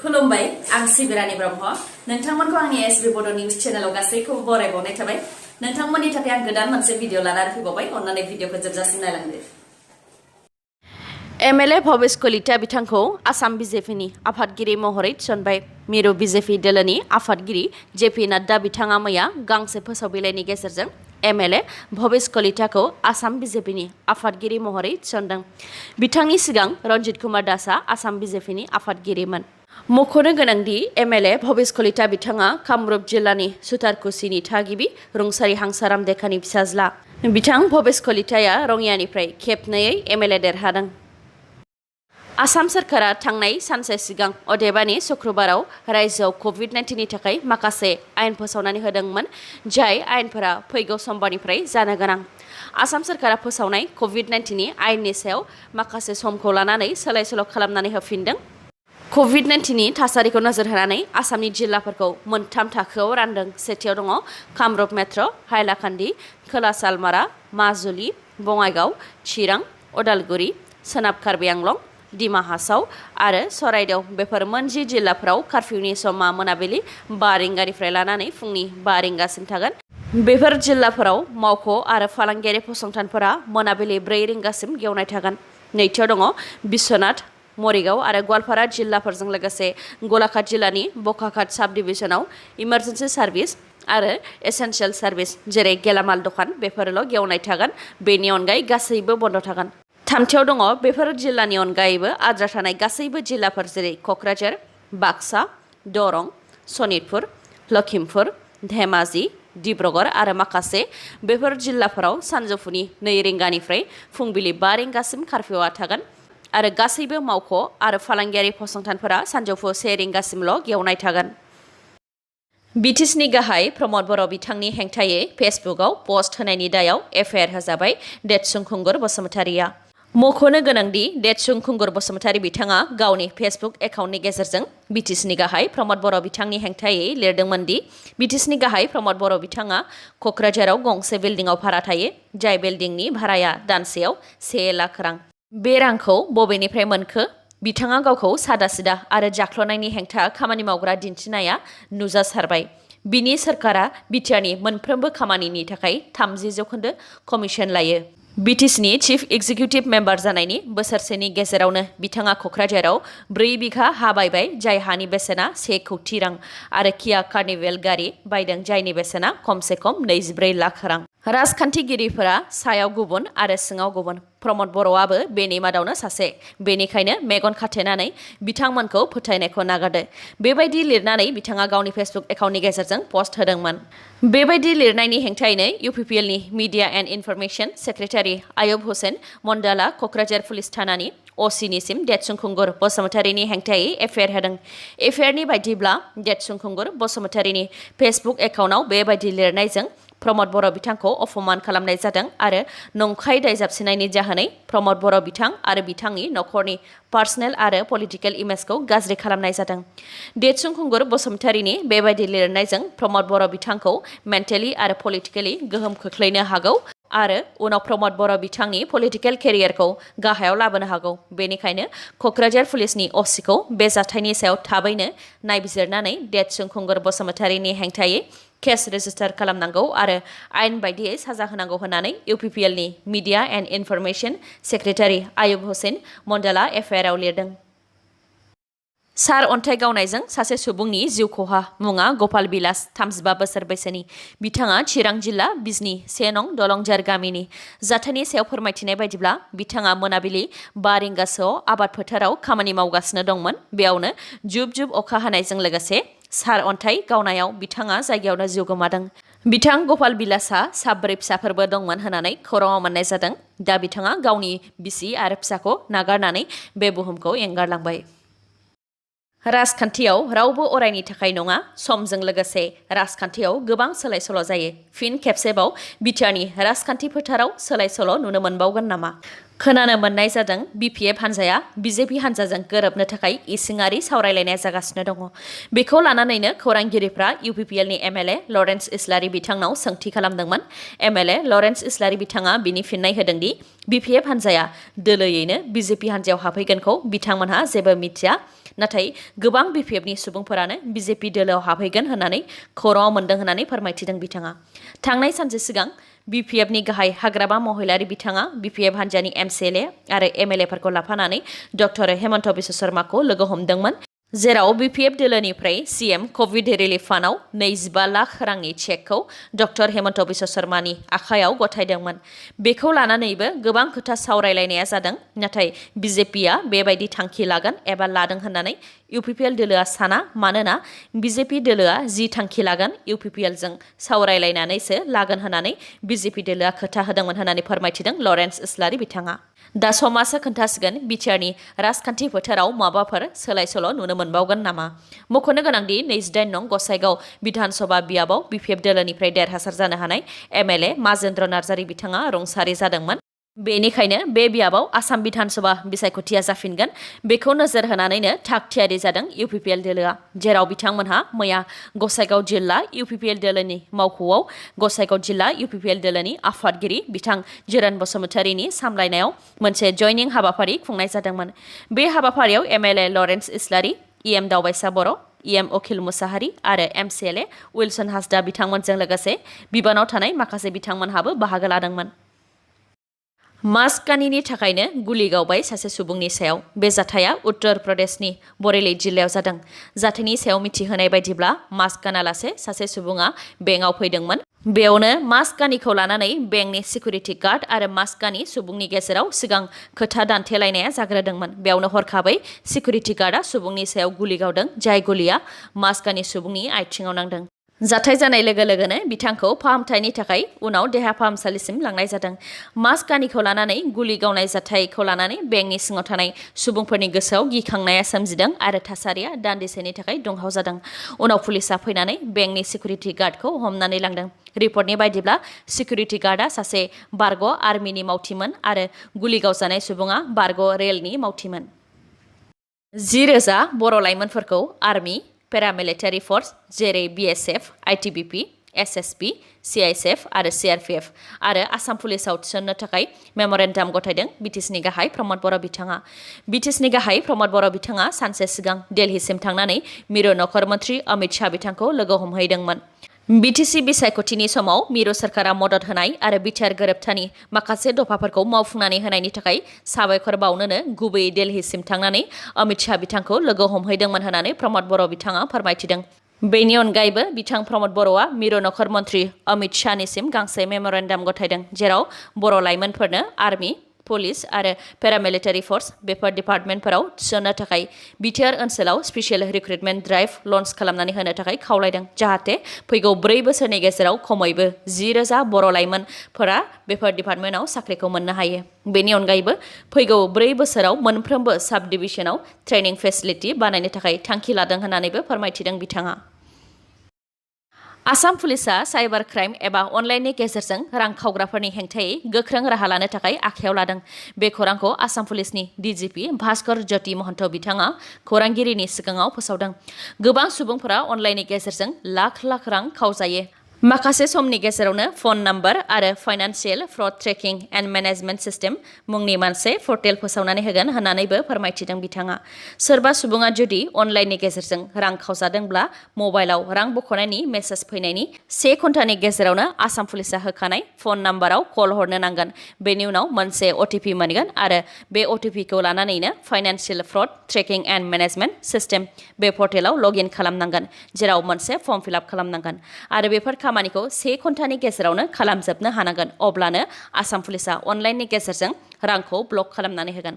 खुलुमबाय आं सिबिरानि ब्रह्म नोंथांमोनखौ आंनि एसबी बड निउज चेनेलाव गासैखौबो बरायबावनाय थाबाय नोंथांमोननि थाखाय आं गोदान मोनसे भिडिअ लानानै फैबावबाय अन्नानै भिडिअखौ जोबजासिम नायलांदो एमएलए भवेश कलिता बिथांखौ आसाम बीजेपीनि आफादगिरि महरै थिसनबाय मिरु बीजेपी दोलोनि आफादगिरि जेपी नड्डा बिथाङा मैया गांसे फोसावबिलाइनि गेजेरजों एमएलए भवेश कलिताखौ आसाम बीजेपीनि आफादगिरि महरै थिसनदों बिथांनि सिगां रन्जित कुमार दासआ आसाम बीजेपीनि आफादगिरिमोन मख'नो गोनांदि एमएलए भवेश कलिता बिथाङा कामरुप जिल्लानि सुतारकुसिनि थागिबि रुंसारि हांसाराम देखानि फिसाज्ला बिथां भवेश कलिताया रङियानिफ्राय खेबनैयै एमएलए देरहादों आसाम सरकारा थांनाय सानसे सिगां अदेबानि शुक्रबाराव रायजोआव कोविड-19नि थाखाय माखासे आयेन फोसावनानै होदोंमोन जाय आयेनफोरा फैगौ समबारनिफ्राय जानो गोनां आसाम सरकारा फोसावनाय कोविड-19नि आयेननि सायाव माखासे समखौ लानानै सोलाय-सोल' खालामनानै होफिनदों कोविड-19नि थासारिखौ नोजोर होनानै आसामनि जिल्लाफोरखौ मोनथाम थाखोआव रानदों सेथियाव दङ कामरुप मेट्र' हाइलाकान्दि खोला सालमारा माजुलि बङाइगाव चिरां उदालगुरि सोनाब कार्बि आंलं दिमा हासाव आरो चराइदेव बेफोर मोनजि जिल्लाफोराव कार्फिउनि समा मोनाबिलि 5 रिंगानिफ्राय लानानै फुंनि 5 रिंगासिम थागोन बेफोर जिल्लाफोराव मावख' आरो फालांगियारि फसंथानफोरा मोनाबिलि 4 रिंगासिम गेवनाय थागोन नैथियाव दङ बिश्वनाथ मरिगाव आरो गवालपारा जिल्लाफोरजों लोगोसे गलाघाट जिल्लानि बकाघाट साब डिभिजनाव इमार्जेन्सि सार्भिस आरो एसेन्शियेल सार्भिस जेरै गेलामाल दखान बेफोरल' गेवनाय थागोन बेनि अनगायै गासैबो बन्द थागोन थामथियाव दङ बेफोर जिल्लानि अनगायैबो आद्रा थानाय गासैबो जिल्लाफोर जेरै क'क्राझार बाक्सा दरं सनितपुर लखिमपुर धेमाजि डिब्रुगड़ आरो माखासे बेफोर जिल्लाफोराव सानजौफुनि 2 रिंगानिफ्राय फुंबिलि 5 रिंगासिम कार्फिउआ थागोन आरो गासैबो मावख' आरो फालांगियारि फसंथानफोरा सानजौफु 1 रिंगासिमल' गेवनाय थागोन बिटिसिनि गाहाय प्रमद बर' बिथांनि हेंथायै फेसबुकआव पस्ट होनायनि दायाव एफआइआर होजाबाय देतसुं खुंगुर बसुमतारिया मख'नो गोनांदि देतसुं खुंगुर बसुमतारि बिथाङा गावनि फेसबुक एकाउन्टनि गेजेरजों बिटिसिनि गाहाय प्रमद बर' बिथांनि हेंथायै लिरदोंमोन दि बिटिसिनि गाहाय प्रमद बर' बिथाङा क'क्राझाराव गंसे बिल्डिंआव भारा थायो जाय बिल्डिंनि भाराया दानसेयाव 1 लाख रां बे रांखौ बबेनिफ्राय मोनखो बिथाङा गावखौ सादा-सिदा आरो जाख्ल'नायनि हेंथा खामानि मावग्रा दिन्थिनाया नुजासारबाय बिनि सरकारा बिटिआरनि मोनफ्रोमबो खामानिनि थाखाय 30% कमिसन लायो बिटिसिनि चिफ एक्जिकिउटिभ मेम्बार जानायनि बोसोरसेनि गेजेरावनो बिथाङा क'क्राझाराव 4 बिघा हा बायबाय जाय हानि बेसेना 1 कौटि रां आरो किया कार्निभेल गारि बायदों जायनि बेसेना खमसे खम 24 लाख रां राजखान्थिगिरिफोरा सायाव गुबुन आरो सिङाव गुबुन प्रमद बर'आबो बेनि मादावनो सासे बेनिखायनो मेगन खाथेनानै बिथांमोनखौ फोथायनायखौ नागारदो बेबायदि लिरनानै बिथाङा गावनि फेसबुक एकाउन्टनि गेजेरजों पस्ट होदोंमोन बेबायदि लिरनायनि हेंथायैनो इउपिपिएलनि media and information secretary Ayub Hussain मण्डलआ क'क्राझार पुलिस थानानि असिनिसिम देतसुं खुंगुर बसुमतारिनि हेंथायै एफआइआर होदों एफआइआरनि बायदिब्ला देतसुं खुंगुर बसुमतारिनि फेसबुक एकाउन्टआव बेबायदि लिरनायजों प्रमद बर' बिथांखौ अपमान खालामनाय जादों आरो नंखाय दाय जाबसिनायनि जाहोनै प्रमद बर' बिथां आरो बिथांनि नखरनि पार्सनेल आरो पलिटिकेल इमेजखौ गाज्रि खालामनाय जादों देतसुं खुंगुर बसुमतारिनि बेबायदि लिरनायजों प्रमद बर' बिथांखौ मेन्टेलि आरो पलिटिकेलि गोहोम खोख्लैनो हागौ आरो उनाव प्रमद बर' बिथांनि पलिटिकेल केरियारखौ गाहायाव लाबोनो हागौ बेनिखायनो क'क्राझार पुलिसनि असिखौ बे जाथायनि सायाव थाबैनो नायबिजिरनानै देतसुं खुंगुर बसुमतारिनि हेंथायै केस रेजिस्टार खालामनांगौ आरो आयेन बायदियै साजा होनांगौ होननानै इउपिपिएलनि media and information secretary Ayub Hussain मण्डलआ एफआइआरआव लिरदों सार अन्थाइ गावनायजों सासे सुबुंनि जिउ खहा मुङा गपाल बिलास 35 बोसोर बैसोनि बिथाङा चिरां जिल्ला बिजनी 1 नं दलंजार गामिनि जाथायनि सायाव फोरमायथिनाय बायदिब्ला बिथाङा मोनाबिलि 5 रिंगासोआव आबाद फोथाराव खामानि मावगासिनो दंमोन बेयावनो जुब जुब अखा हानायजों लोगोसे सार अन्थाइ गावनायाव बिथाङा जायगायावनो जिउ गोमादों बिथां गपाल बिलासआ 4 फिसाफोरबो दंमोन होननानै खौराङाव मोननाय जादों दा बिथाङा गावनि बिसि आरो फिसाखौ नागारनानै बे बुहुमखौ एंगारलांबाय राजखान्थियाव रावबो अरायनि थाखाय नङा समजों लोगोसे राजखान्थियाव गोबां सोलाय-सोल' जायो फिन खेबसेबाव बिटिआरनि राजखान्थि फोथाराव सोलाय-सोल' नुनो मोनबावगोन नामा खोनानो मोननाय जादों BPF हान्जाया BJP हान्जाजों गोरोबनो थाखाय इसिङारि सावरायलायनाय जागासिनो दङ बेखौ लानानैनो खौरांगिरिफ्रा इउपिपिएलनि एमएलए लरेन्स इस्लारि बिथांनाव सोंथि खालामदोंमोन एमएलए लरेन्स इस्लारि बिथाङा बिनि फिननाय होदोंदि BPF हान्जाया दोलोयैनो BJP हान्जायाव हाबहैगोनखौ बिथांमोनहा जेबो मिथिया नाथाय गोबां BPFनि सुबुंफोरानो BJP दोलोआव हाबहैगोन होननानै खौराङाव मोनदों होननानै फोरमायथिदों बिथाङा। थांनाय सानसे सिगां BPFनि गाहाय हाग्रामा महिलारि बिथाङा BPF हान्जानि MCLA आरो MLAफोरखौ लाफानानै डक्टर हेमन्त बिश्व शर्माखौ लोगो हमदोंमोन, जेराव BPF दोलोनिफ्राय CM कभिड रिलिफ फान्डआव 25 लाख रांनि चेकखौ डक्टर हेमन्त बिश्व शर्मानि आखायाव गथायदोंमोन। बेखौ लानानैबो गोबां खोथा सावरायलायनाया जादों, नाथाय BJPआ बेबायदि थांखि लागोन एबा लादों होननानै UPPL दोलोआ साना, मानोना BJP दोलोआ जि थांखि लागोन UPPLजों सावरायलायनानैसो लागोन होननानै BJP दोलोआ खोथा होदोंमोन होननानै फोरमायथिदों लरेन्स इस्लारि बिथाङा। दा समासो खोन्थासिगोन बिटिआरनि राजखान्थि फोथाराव माबाफोर सोलाय-सोल' नुनो मोनबावगोन नामा। मख'नो गोनांदि 28 नं गसाइगाव बिधानसभा बियाबाव BPF दोलोनिफ्राय देरहासार जानो हानाय MLA माजेन्द्र नार्जारि बिथाङा रुंसारि जादोंमोन। बेनिखायनो बे बियाबाव आसाम बिधानसभा बिसायख'थिया जाफिनगोन, बेखौ नोजोर होनानैनो थाग-थियारि जादों UPPL दोलोआ, जेराव बिथांमोनहा मैया गसाइगाव जिल्ला UPPL दोलोनि मावख'आव गसाइगाव जिल्ला UPPL दोलोनि आफादगिरि बिथां जिरन बसुमतारीनि सामलायनायाव मोनसे जयनिं हाबाफारि खुंनाय जादोंमोन। बे हाबाफारियाव MLA लरेन्स इस्लारि, EM दावबायसा बर', EM अखिल मुसाहारि आरो MCLA उइलसन हासदा बिथांमोनजों लोगोसे बिबानाव थानाय माखासे बिथांमोनहाबो बाहागो लादोंमोन। मास्क गानिनि थाखायनो गुलि गावबाय सासे सुबुंनि सायाव। बे जाथाया उत्तर प्रदेशनि बरेली जिल्लायाव जादों। जाथायनि सायाव मिथिहोनाय बायदिब्ला मास्क गानालासे सासे सुबुङा बेंकआव फैदोंमोन। बेयावनो मास्क गानिखौ लानानै बेंकनि सिकिउरिटि गार्ड आरो मास्क गानि सुबुंनि गेजेराव सिगां खोथा दान्थेलायनाया जाग्रोदोंमोन। बेयावनो हरखाबै सिकिउरिटि गार्डआ सुबुंनि सायाव गुलि गावदों, जाय गुलिया मास्क गानि सुबुंनि आथिङाव नांदों। जाथाय जानाय लोगो लोगोनो बिथांखौ फाहामथायनि थाखाय उनाव देहा फाहामसालिसिम लांनाय जादों। मास्क गानिखौ लानानै गुलि गावनाय जाथायखौ लानानै बेंकनि सिङाव थानाय सुबुंफोरनि गोसोआव गिखांनाया सोमजिदों आरो थासारिया दान्दिसेनि थाखाय दुंहाव जादों। उनाव पुलिसा फैनानै बेंकनि सिकिउरिटि गार्डखौ हमनानै लांदों। रिपर्टनि बायदिब्ला सिकिउरिटि गार्डआ सासे बारग' आर्मिनि मावथिमोन आरो गुलि गावजानाय सुबुङा बारग' रेलनि मावथिमोन। 10,000 बर' लाइमोनफोरखौ आर्मि, पेरामिलिटारि फर्स जेरै BSF, ITBP, SSB, CISF आरो CRPF आरो आसाम पुलिसाव थिसननो थाखाय मेम'रेन्डाम गथायदों BTSनि गाहाय प्रमद बर' बिथाङा। BTSनि गाहाय प्रमद बर' बिथाङा सानसे सिगां दिल्लीसिम थांनानै मिरु नखर मन्त्रि अमित शाह बिथांखौ लोगो हमहैदोंमोन। BTC बिसायख'थिनि समाव मिरु सोरखारा मदद होनाय आरो बिटिआर गोरोबथानि माखासे दफाफोरखौ मावफुंनानै होनायनि थाखाय साबायखर बावनोनो गुबैयै दिल्लीसिम थांनानै अमित शाह बिथांखौ लोगो हमहैदोंमोन होननानै प्रमद बर' बिथाङा फोरमायथिदों। बेनि अनगायैबो बिथां प्रमद बर'आ मिरु नखर मन्त्रि अमित शाहनिसिम गांसे मेम'रेन्डाम गथायदों, जेराव बर' लाइमोनफोरनो आर्मि, पुलिस आरो पेरामिलिटारि फर्स बेफोर डिपार्टमेन्टफोराव थिसननो थाखाय बिटिआर ओनसोलाव स्पेसियेल रिक्रुटमेन्ट ड्राइभ लन्च खालामनानै होनो थाखाय खावलायदों, जाहाथे फैगौ 4 बोसोरनि गेजेराव खमैबो 10,000 बर' लाइमोनफोरा बेफोर डिपार्टमेन्टआव साख्रिखौ मोननो हायो। बेनि अनगायैबो फैगौ 4 बोसोराव मोनफ्रोमबो साब डिभिजनाव ट्रेनिं फेसिलिटि बानायनो थाखाय थांखि लादों होननानैबो फोरमायथिदों बिथाङा। आसाम पुलिसा साइबार क्राइम एबा अनलाइननि गेजेरजों रां खावग्राफोरनि हेंथायै गोख्रों राहा लानो थाखाय आखायाव लादों। बे खौरांखौ आसाम पुलिसनि DGP भास्कर ज्योति महन्त बिथाङा खौरांगिरिनि सिगाङाव फोसावदों। गोबां सुबुंफोरा अनलाइननि गेजेरजों लाख रां खावजायो। माखासे समनि गेजेरावनो फन नाम्बार आरो financial fraud tracking and management system मुंनि मोनसे पर्टेल फोसावनानै होगोन होननानैबो फोरमायथिदों बिथाङा। सोरबा सुबुङा जुदि अनलाइननि गेजेरजों रां खावजादोंब्ला मबाइलाव रां बख'नायनि मेसेज फैनायनि 1 घन्टानि गेजेरावनो आसाम पुलिसा होखानाय फन नाम्बाराव कल हरनो नांगोन। बेनि उनाव मोनसे OTP मोनगोन आरो बे OTPखौ लानानैनो financial fraud tracking and management system बे पर्टेलाव लगइन खालामनांगोन, जेराव मोनसे फर्म फिलआप खालामनांगोन आरो बेफोर खामानिखौ 1 घन्टानि गेजेरावनो खालामजोबनो हानांगोन। अब्लानो आसाम पुलिसा अनलाइननि गेजेरजों रांखौ ब्लक खालामनानै होगोन।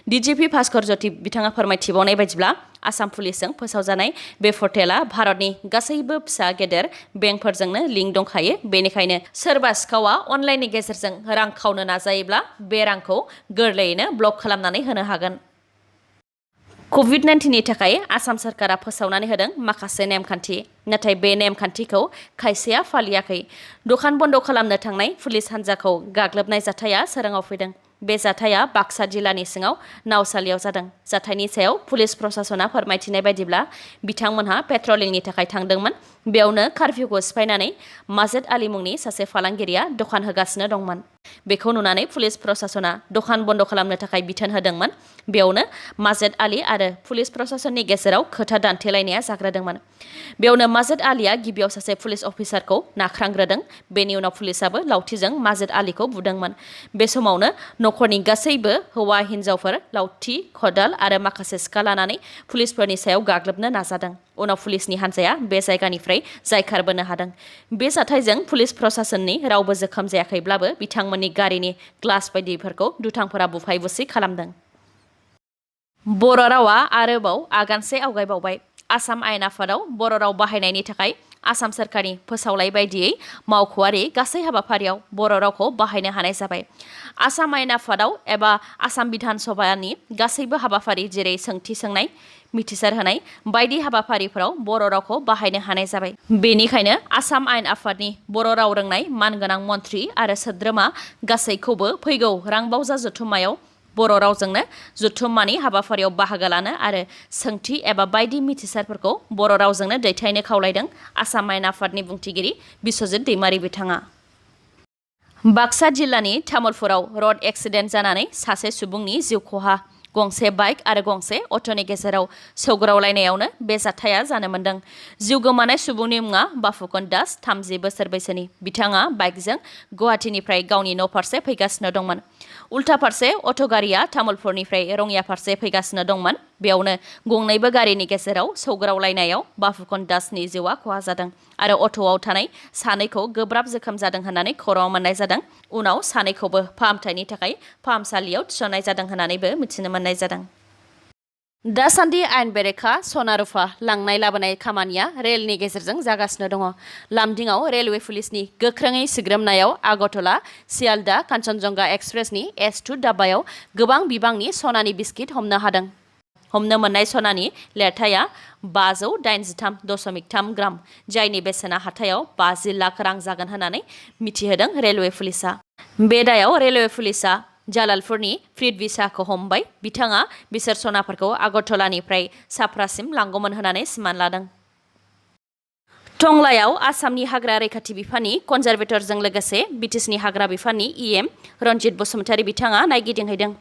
DGP भास्कर ज्योति बिथाङा फोरमायथिबावनाय बायदिब्ला आसाम पुलिसजों फोसावजानाय बे पर्टेला भारतनि गासैबो फिसा गेदेर बेंकफोरजोंनो लिंक दंखायो। बेनिखायनो सोरबा सिखावा अनलाइननि गेजेरजों रां खावनो नाजायोब्ला बे रांखौ गोरलैयैनो ब्लक खालामनानै होनो हागोन। COVID-19नि थाखाय आसाम सरकारा फोसावनानै होदों माखासे नेमखान्थि, नाथाय बे नेमखान्थिखौ खायसेया फालियाखै। दखान बन्द खालामनो थांनाय पुलिस हान्जाखौ गाग्लोबनाय जाथाया सोराङाव फैदों। बे जाथाया बाक्सा जिल्लानि सिङाव नावसालियाव जादों। जाथायनि सायाव पुलिस प्रशासना फोरमायथिनाय बायदिब्ला बिथांमोनहा पेट्रलिंनि थाखाय थांदोंमोन। बेयावनो कारफिउखौ सिफायनानै माजेद आली मुंनि सासे फालांगिरिया दखान होगासिनो दंमोन। बेखौ नुनानै पुलिस प्रशासना दखान बन्द खालामनो थाखाय बिथोन होदोंमोन। बेयावनो माजेद आली आरो पुलिस प्रशासननि गेजेराव खोथा दान्थेलायनाया जाग्रोदोंमोन। बेयावनो माजेद आलीया गिबियाव सासे पुलिस अफिसारखौ नाख्रांग्रोदों। बेनि उनाव पुलिसाबो लावथिजों माजेद आलीखौ बुदोंमोन। बे समावनो नखरनि गासैबो हौवा हिन्जावफोर लावथि, खदाल आरो माखासे सिखा लानानै पुलिसफोरनि सायाव गाग्लोबनो नाजादों। उनाव पुलिसनि हान्जाया बे जायगानिफ्राय जायखारबोनो हादों। बे जाथायजों पुलिस प्रशासननि रावबो जोखोम जायाखैब्लाबो बिथांमोननि गारिनि ग्लास बायदिफोरखौ दुथांफोरा बुफाय बुसि खालामदों। बर' रावा आरोबाव आगानसे आवगायबावबाय। आसाम आयेन आफादाव बर' राव बाहायनायनि थाखाय आसाम सोरखारनि फोसावलाय बायदियै मावख'आरि गासै हाबाफारियाव बर' रावखौ बाहायनो हानाय जाबाय। आसाम आयेन आफादाव एबा आसाम बिधान सभानि गासैबो हाबाफारि जेरै सोंथि सोंनाय, मिथिसार होनाय बायदि हाबाफारिफोराव बर' रावखौ बाहायनो हानाय जाबाय। बेनिखायनो आसाम आयेन आफादनि बर' राव रोंनाय मानगोनां मन्थ्रि आरो सोद्रोमा गासैखौबो फैगौ रांबावजा जथुम्मायाव बर' रावजोंनो जथुम्मानि हाबाफारियाव बाहागो लानो आरो सोंथि एबा बायदि मिथिसारफोरखौ बर' रावजोंनो दैथायनो खावलायदों आसाम आयेन आफादनि बुंथिगिरि बिस्वजित दैमारि बिथाङा। बाक्सा जिल्लानि तामुलपुराव रड एक्सिडेन्ट जानानै सासे सुबुंनि जिउ खहा। गंसे बाइक आरो गंसे अट'नि गेजेराव सौग्रावलायनायावनो बे जाथाया जानो मोन्दों। जिउ गोमानाय सुबुंनि मुङा बाफुकन दास, 30 बोसोर बैसोनि। बिथाङा बाइकजों गुवाहाटीनिफ्राय गावनि न' फारसे फैगासिनो दंमोन। उल्था फारसे अट' गारिया तामुलपुरनिफ्राय रङिया फारसे फैगासिनो दंमोन। बेयावनो गंनैबो गारिनि गेजेराव सौग्रावलायनायाव बाफुकन दासनि जिउआ खहा जादों आरो अट'आव थानाय सानैखौ गोब्राब जोखोम जादों होननानै खौरां मोननाय जादों। उनाव सानैखौबो फाहामथायनि थाखाय फाहामसालियाव थिसननाय जादों होननानैबो मिथिनो मोननाय जादों। दासान्दि आयेन बेरेखा सना रुफा लांनाय लाबोनाय खामानिया रेलनि गेजेरजों जागासिनो दङ। लामदिङाव रेलवे पुलिसनि गोख्रोङै सिग्रोमनायाव आगरतला सियालदा कान्चनजंगा एक्सप्रेसनि S2 दाब्बायाव गोबां बिबांनि सनानि बिस्किट हमनो हादों। हमनो मोननाय सनानि लिरथाया 583.3 ग्राम, जायनि बेसेना हाथायाव 50 लाख रां जागोन होननानै मिथिहोदों रेलवे पुलिसा। बे दायाव रेलवे पुलिसा जालालपुरनि पृथ्वी शाहखौ हमबाय। बिथाङा बिसोर सनाफोरखौ आगरतलानिफ्राय साप्रासिम लांगौमोन होननानै सिमान लादों। टंलायाव आसामनि हाग्रा रैखाथि बिफाननि कनजारभेटरजों लोगोसे बिटिसिनि हाग्रा बिफाननि EM रन्जित बसुमतारी बिथाङा नायगिदिंहैदों।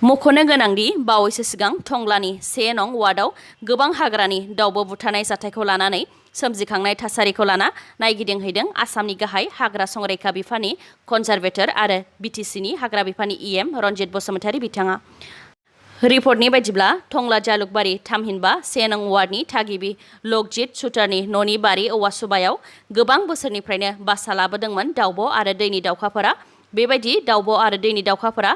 मख'नो गोनांदि बावैसो सिगां टंलानि 1 नं वार्डआव गोबां हाग्रानि दाउब' बुथारनाय जाथायखौ लानानै सोमजिखांनाय थासारिखौ लाना नायगिदिंहैदों आसामनि गाहाय हाग्रा संरैखा बिफाननि कनजारभेटर आरो बिटिसिनि हाग्रा बिफाननि EM रन्जित बसुमतारी बिथाङा। रिपर्टनि बायदिब्ला टंला जालुकबारि थामहिनबा 1 नं वार्डनि थागिबि लकजित सुतारनि न'नि बारि औवा सुबायाव गोबां बोसोरनिफ्रायनो बासा लाबोदोंमोन दाउब' आरो दैनि दाउखाफोरा। बेबायदि दाउब' आरो दैनि दाउखाफोरा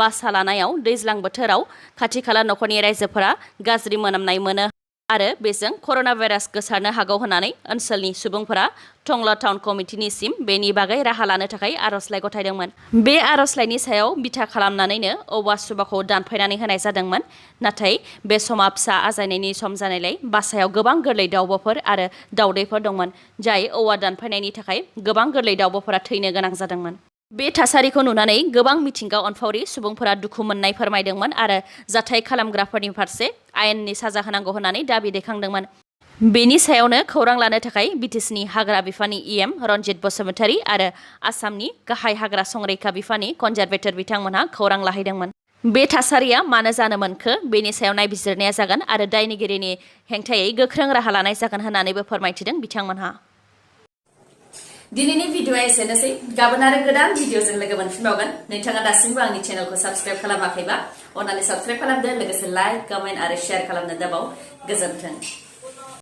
बासा लानायाव दैज्लां बोथोराव खाथि खाला नखरनि रायजोफोरा गाज्रि मोनामनाय मोनो आरो बेजों कर'ना भाइरास गोसारनो हागौ होननानै ओनसोलनि सुबुंफोरा टंला टाउन कमिटिनिसिम बेनि बागै राहा लानो थाखाय आर'जलाइ गथायदोंमोन। बे आर'जलाइनि सायाव बिथा खालामनानैनो औवा सुबाखौ दानफायनानै होनाय जादोंमोन। नाथाय बे समा फिसा आजायनायनि सम जानायलाय बासायाव गोबां गोरलै दाउब'फोर आरो दाउदैफोर दंमोन, जाय औवा दानफायनायनि थाखाय गोबां गोरलै दाउब'फोरा थैनो गोनां जादोंमोन। बे थासारिखौ नुनानै गोबां मिथिंगा अनफावरि सुबुंफोरा दुखु मोननाय फोरमायदोंमोन आरो जाथाय खालामग्राफोरनि फारसे आयेननि साजा होनांगौ होननानै दाबि दैखांदोंमोन। बेनि सायावनो खौरां लानो थाखाय बिटिसिनि हाग्रा बिफाननि EM रन्जित बसुमतारी आरो आसामनि गाहाय हाग्रा संरैखा बिफाननि कनजारभेटर बिथांमोनहा खौरां लाहैदोंमोन। बे थासारिया मानो जानो मोनखो बेनि सायाव नायबिजिरनाया जागोन आरो दायनिगिरिनि हेंथायै गोख्रों राहा लानाय जागोन होननानैबो फोरमायथिदों बिथांमोनहा। दिनैनि भिडिअ'आ एसेनोसै। गाबोन आरो गोदान भिडिअ'जों लोगो मोनफिनबावगोन। नोंथाङा दासिमबो आंनि चेनेलखौ साबस्क्राइब खालामाखैबा अन्नानै साबस्क्राइब खालामदो, लोगोसे लाइक, कमेन्ट आरो शेयार खालामनो दाबाव। गोजोन्थों।